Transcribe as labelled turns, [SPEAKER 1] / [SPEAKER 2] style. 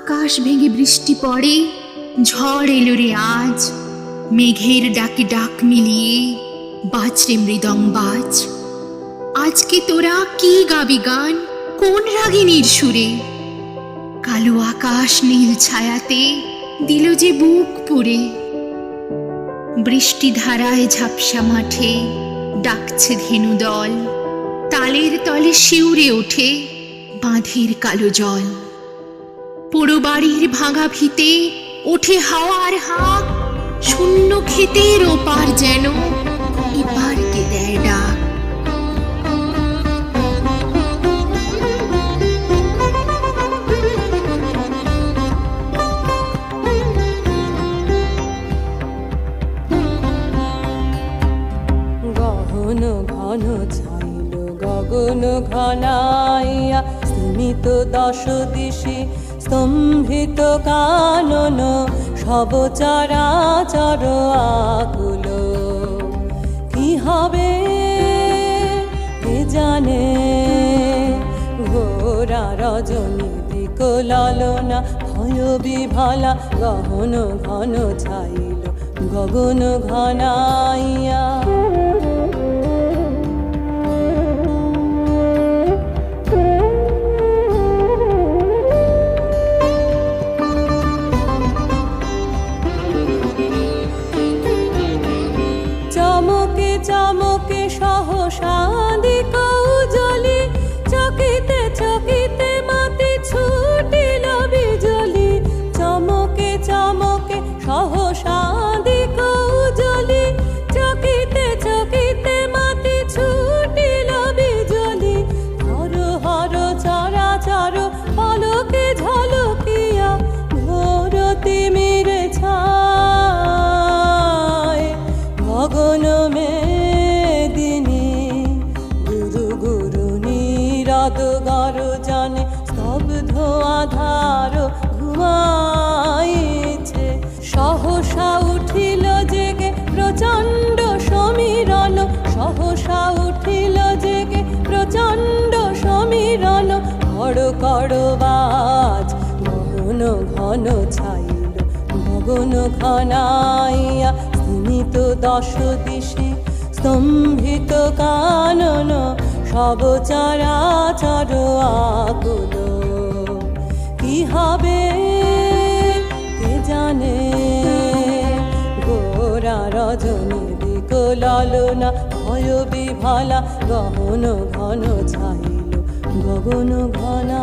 [SPEAKER 1] আকাশ ভেঙে বৃষ্টি পড়ে, ঝড় এলো রে আজ। মেঘের ডাকে ডাক মিলিয়ে বাজরে মৃদং বাজ। আজকে তোরা কি গাবি গান, কোন রাগিনীর সুরে? কালো আকাশ নীল ছায়াতে দিল যে বুক পুড়ে। বৃষ্টি ধারায় ঝাপসা মাঠে ডাকছে ধেনু দল, তালের তলে শিউরে ওঠে বাঁধের কালো জল। পোড়ো বাড়ির ভাঙা ভিতে ওঠে হাওয়ার হাঁক, শূন্য ক্ষেতের ওপার যেন এপার কে দেয় ডাক।
[SPEAKER 2] গহন ঘন ছাইল গগন ঘনাইয়া, স্তিমিত দশ দিশে স্তম্ভিত কানন, সব চরাচর আকুল। কি হবে কে জানে, ঘোরা রজনী দিক ললনা ভয় বিভালা। গহন ঘন ছাইল গগন ঘনাইয়া। চমকে চমকে সহসা দিক উজ্জ্বলি, চকিতে চকিতে মাতি ছুটিল বিজলি। চমকে চমকে সহসা দিক উজ্জ্বলি, চকিতে চকিতে মাতি ছুটিল বিজলি। হর হর চরাচর পলকে ঝলকিয়া, ঘোর তিমির ছায়। গগন মেদিনী গুরু গুরু নীরদ গর্জনে, স্তব্ধ আধার ঘুমাইছে। সহসা উঠিল জেগে প্রচণ্ড সমীরণ, সহসা উঠিল জেগে প্রচণ্ড সমীরণ। কড় কড় বাজ গহন ঘন ছাইল গগন ঘনাইয়া, স্তিমিত দশ দিশে স্তম্ভিত কানন, সব চরাচর আকুল। কি হবে কে জানে, ঘোরা রজনী দিক ললনা ভয় বিভালা। গহন ঘন ছাইল গগন ঘনা।